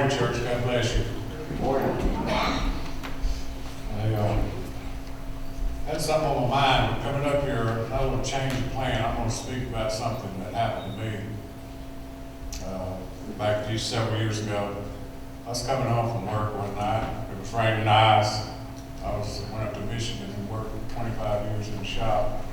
morning, church. God bless you. Good morning. I had something on my mind. Coming up here, I want to change the plan. I'm going to speak about something that happened to me back these several years ago. I was coming home from work one night. It was raining ice. Went up to Michigan and worked 25 years in the shop.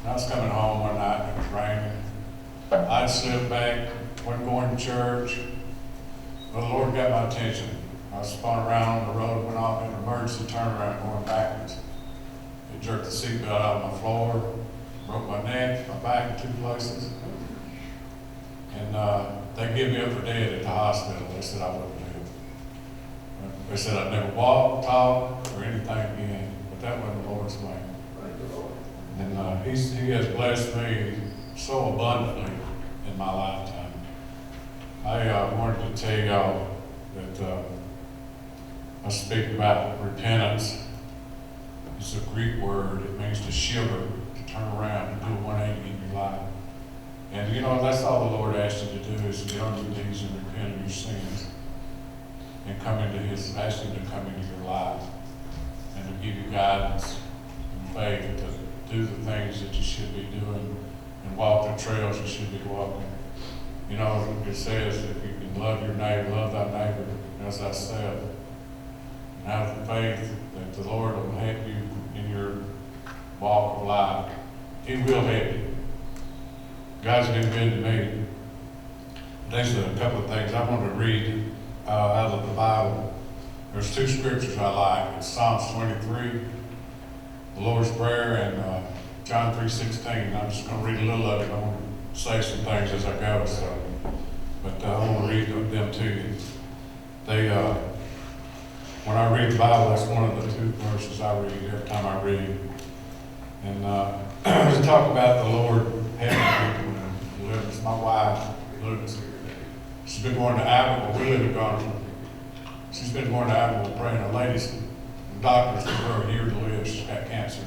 And I was coming home one night and it was raining. I'd slipped back, wasn't going to church. Well, the Lord got my attention. I was spun around on the road, went off in an emergency turnaround going backwards. It jerked the seatbelt out of my floor, broke my neck, my back in 2 places. And they gave me up for dead at the hospital. They said I wouldn't live. They said I'd never walk, talk, or anything again. But that wasn't the Lord's way. And He has blessed me so abundantly in my lifetime. I wanted to tell y'all that I speak about repentance. It's a Greek word. It means to shiver, to turn around, to do a 180 in your life. And you know, that's all the Lord asks you to do is to get on your knees and repent of your sins and ask Him to come into your life and to give you guidance and faith to do the things that you should be doing and walk the trails you should be walking. You know, it says that you can love your neighbor, love thy neighbor as thyself. And have the faith that the Lord will help you in your walk of life. He will help you. God's been good to me. There's a couple of things I want to read out of the Bible. There's 2 scriptures I like. It's Psalms 23, the Lord's Prayer, and John 3:16. I'm just going to read a little of it. I want to say some things as I go. But I want to read them to you. When I read the Bible, that's one of the 2 verses I read every time I read. And to talk about the Lord helping people and deliverance. My wife, Lucas, she's been going to Abbeville. We live in Garner. She's been going to Abbeville praying. The doctors give her a year to live. She's got cancer.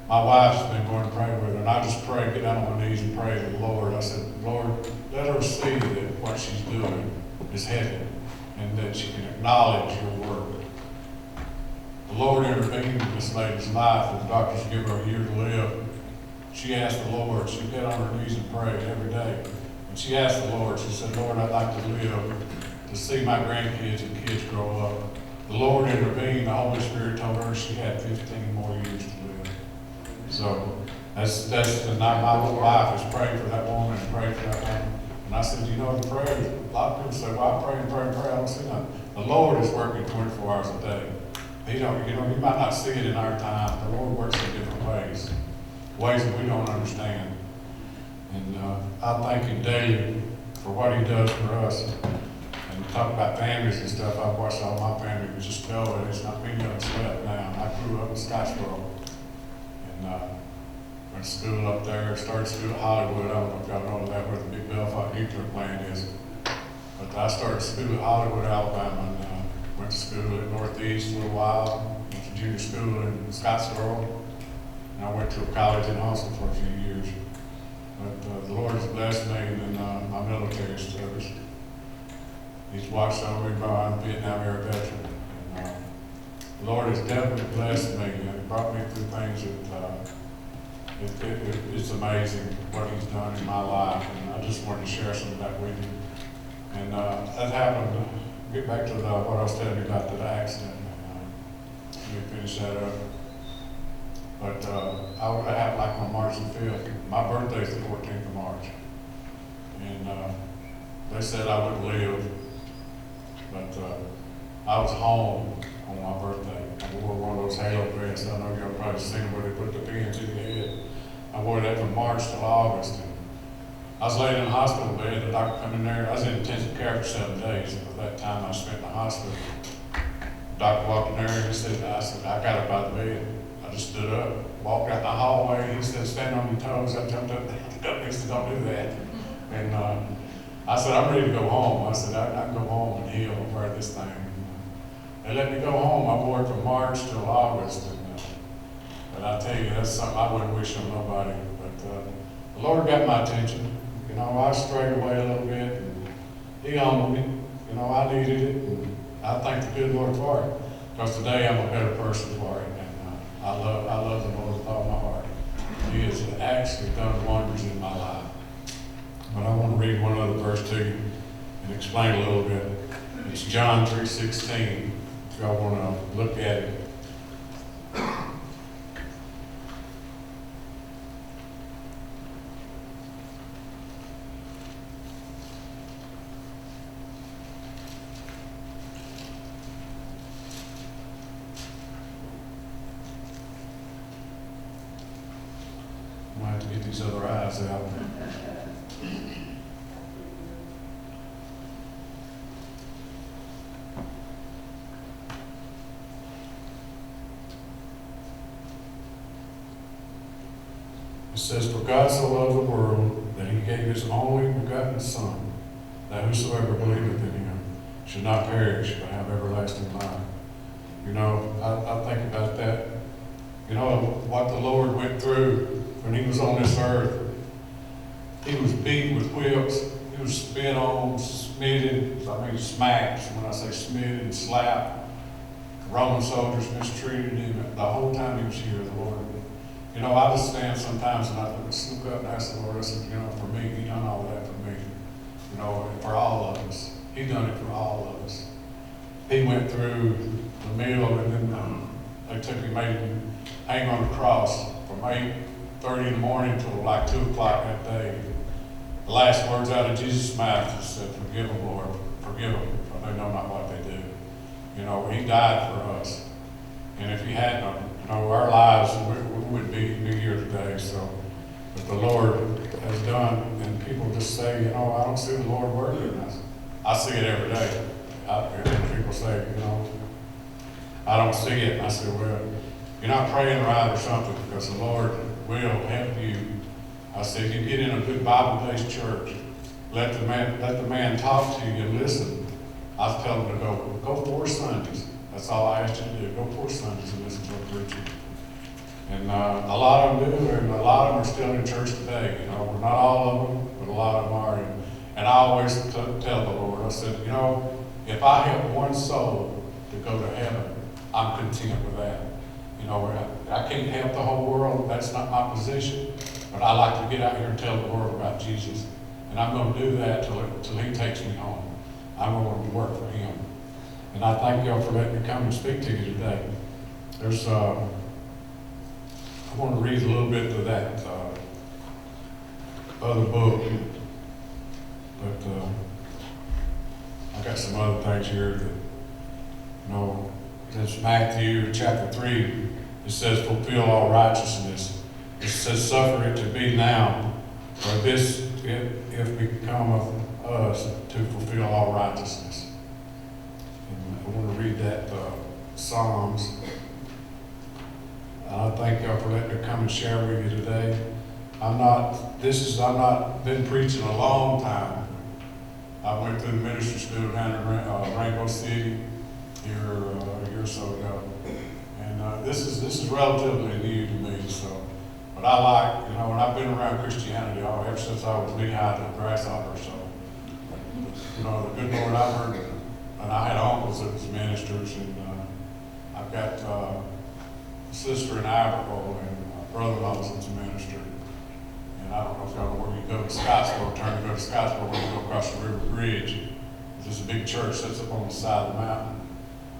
My wife's been going to pray with her, and I just pray, get down on my knees and pray to the Lord. I said, Lord, let her see that what she's doing is heaven, and that she can acknowledge your work. The Lord intervened in this lady's life, and the doctors give her a year to live. She asked the Lord, she'd get on her knees and pray every day. And she asked the Lord, she said, Lord, I'd like to live to see my grandkids and kids grow up. The Lord intervened, the Holy Spirit told her she had 15 more years to live. So that's the night my wife has prayed for that woman and prayed for that woman. And I said, you know, the prayer, a lot of people say, well, I pray and pray and pray. I don't see nothing. The Lord is working 24 hours a day. You might not see it in our time. The Lord works in different ways that we don't understand. And I thank Him daily for what He does for us. And talk about families and stuff. I've watched all my family just go, and it's not me that slept now. I grew up in Scottsboro. And went to school up there, started school at Hollywood. I don't know if y'all know that, where the big Belfast nuclear plant is. But I started school at Hollywood, Alabama, and went to school at Northeast a little while. Went to junior school in Scottsboro. And I went to a college in Austin for a few years. But the Lord has blessed me in my military service. He's watched over me while I'm a Vietnam era veteran. And the Lord has definitely blessed me and brought me through things that it's amazing what He's done in my life. And I just wanted to share some of that with you. And that happened. Get back to what I was telling you about the accident. Let me finish that up. But I happened like on March the 5th. My birthday's the 14th of March. And they said I wouldn't live. But I was home on my birthday. I wore one of those halo vests. I know y'all probably seen where they put the pins in your head. I wore that from March till August. And I was laying in the hospital bed. The doctor come in there. I was in intensive care for 7 days. And for that time I spent in the hospital. The doctor walked in there and he said, I got up out of the bed. I just stood up, walked out the hallway. He said, stand on your toes. I jumped up. He said, don't do that. And I said, I'm ready to go home. I said, I can go home and heal and wear this thing. They let me go home. I wore it from March till August. And, but I tell you, that's something I wouldn't wish on nobody. But the Lord got my attention. You know, I strayed away a little bit. And He honored me. You know, I needed it, and I thank the good Lord for it. Because today I'm a better person for it, and I love the Lord with all my heart. He has actually done wonders in my life. But I want to read one other verse to you and explain a little bit. It's John 3:16. If y'all want to look at it. I'm going to have to get these other eyes out. It says, "For God so loved the world that he gave his only begotten Son, that whosoever believeth in him should not perish, but have everlasting life." You know, I think about that. You know, what the Lord went through when he was on this earth. He was beat with whips. He was spit on, smacked. When I say smitted and slapped. Roman soldiers mistreated him the whole time he was here, the Lord. You know, I just stand sometimes and I look up and ask the Lord, I said, you know, for me, he done all that for me. You know, for all of us. He done it for all of us. He went through the meal, and then they took him, made him hang on the cross from 8:30 in the morning till like 2 o'clock that day. The last words out of Jesus' mouth just said, "Forgive them, Lord, forgive them, for they know not what they do." You know, he died for us. And if he hadn't, you know, our lives, we wouldn't be here today. So, but the Lord has done, and people just say, you know, I don't see the Lord working. I see it every day. People say, you know, I don't see it. And I say, well, you're not praying right or something, because the Lord will help you. I said, you get in a good Bible-based church. Let the man talk to you and listen. I tell them to go 4 Sundays. That's all I asked you to do. Go 4 Sundays and listen to a preacher. And a lot of them do, and a lot of them are still in church today. You know, not all of them, but a lot of them are. And I always tell the Lord, I said, you know, if I help one soul to go to heaven, I'm content with that. You know, I can't help the whole world. That's not my position. But I like to get out here and tell the world about Jesus. And I'm going to do that till he takes me home. I'm going to work for him. And I thank y'all for letting me come and speak to you today. There's, I want to read a little bit of that other book. But I got some other things here that, you know, it's Matthew chapter 3. It says, fulfill all righteousness. It says, suffer it to be now, for this if becometh us to fulfill all righteousness. And I want to read that Psalms. I thank y'all for letting me come and share with you today. I've not been preaching a long time. I went through the ministry school down in Rainbow City here a year or so ago. And this is relatively new to me, so. But I like, you know, when I've been around Christianity ever since I was knee-high to a grasshopper, so. You know, the good Lord I've heard, and I had uncles that was ministers, and I've got a sister in Iberville, and my brother-in-law was a minister. And I don't know if y'all know where you go to Scottsboro, turn to go to Scottsboro, where you go across the river bridge. There's a big church that's up on the side of the mountain.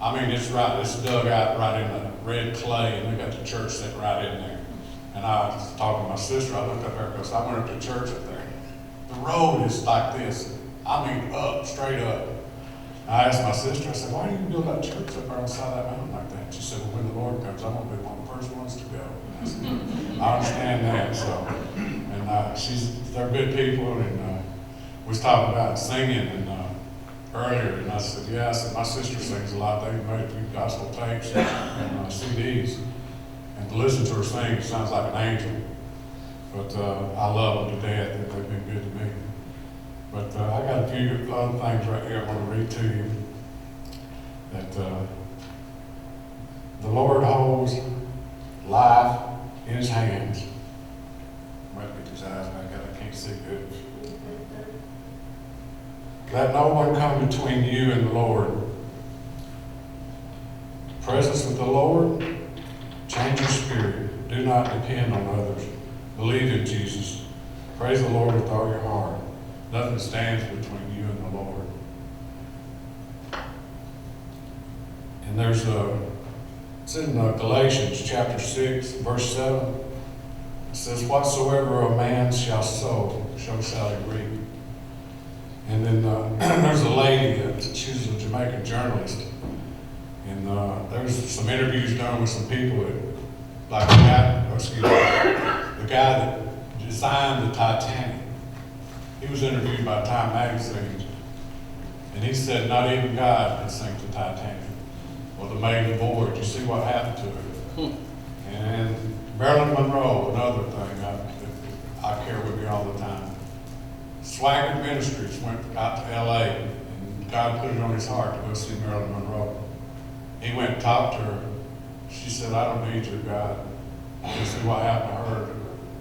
I mean, it's dug out right in the red clay, and they got the church set right in there. And I was talking to my sister, I looked up there because I went up to church up there. The road is like this. I mean, up, straight up. I asked my sister, I said, why do you build that church up there on the side of that mountain like that? She said, well, when the Lord comes, I'm going to be one of the first ones to go. I said, I understand that. So, and they're good people, and we was talking about singing and earlier, and I said, yeah, I said, my sister sings a lot. They've made a few gospel tapes and CDs. And to listen to her sing, it sounds like an angel. But I love them to death. They've been good to me. But I got a few other things right here I want to read to you. That the Lord holds life in his hands. I might get his eyes back out. I can't see good. Let no one come between you and the Lord. Presence with the Lord, change your spirit. Do not depend on others. Believe in Jesus. Praise the Lord with all your heart. Nothing stands between you and the Lord. And there's it's in Galatians chapter 6, verse 7. It says, whatsoever a man shall sow, so shall he reap. And then there's a lady she was a Jamaican journalist. And there was some interviews done with some people that, like the guy that designed the Titanic. He was interviewed by Time magazine. And he said, not even God could sink the Titanic. Or the maiden voyage. You see what happened to it. And Marilyn Monroe, another thing I carry with me all the time. Swagger Ministries went out to L.A. and God put it on his heart to go see Marilyn Monroe. He went and talked to her. She said, I don't need your God. You see what happened to her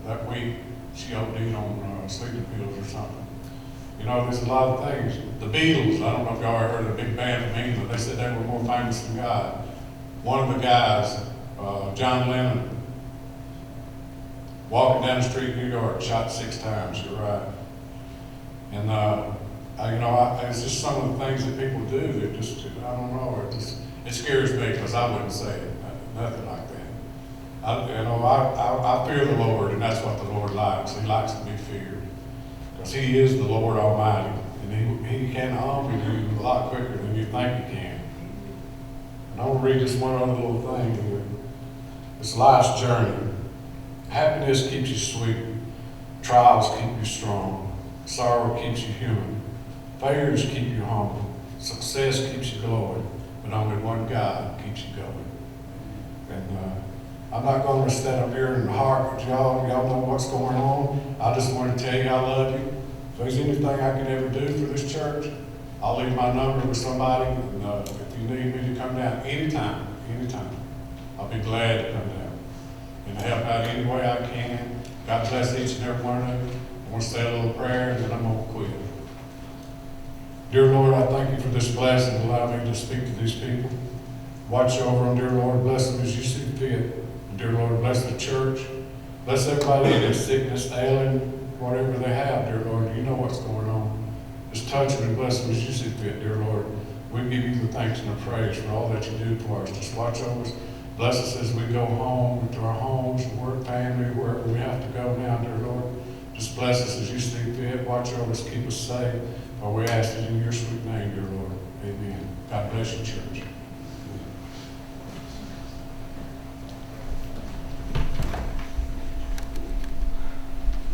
that week? She OD'd on sleeping pills or something. You know, there's a lot of things. The Beatles, I don't know if y'all ever heard of the big band from England. They said they were more famous than God. One of the guys, John Lennon, walking down the street in New York, shot 6 times, you're right. And, it's just some of the things that people do that just, I don't know, it scares me because I wouldn't say it, nothing like that. I fear the Lord, and that's what the Lord likes. He likes to be feared. Because He is the Lord Almighty, and He can humble you a lot quicker than you think He can. And I want to read this one other little thing here. It's life's journey. Happiness keeps you sweet. Trials keep you strong. Sorrow keeps you human. Failures keep you humble. Success keeps you glowing. But only one God keeps you going. And I'm not going to stand up here and harp with y'all. Y'all know what's going on. I just want to tell you I love you. If there's anything I can ever do for this church, I'll leave my number with somebody. And if you need me to come down anytime, I'll be glad to come down and help out any way I can. God bless each and every one of you. I want to say a little prayer, and then I'm going to quit. Dear Lord, I thank you for this blessing and allow me to speak to these people. Watch over them, dear Lord. Bless them as you see fit. And dear Lord, bless the church. Bless everybody in this sickness, ailing, whatever they have, dear Lord. You know what's going on. Just touch them and bless them as you see fit, dear Lord. We give you the thanks and the praise for all that you do for us. Just watch over us. Bless us as we go home, to our homes, work, family, wherever we have to go now, dear Lord. Just bless us as you see fit. Watch over us, keep us safe. For we ask it in your sweet name, dear Lord. Amen. God bless you, church.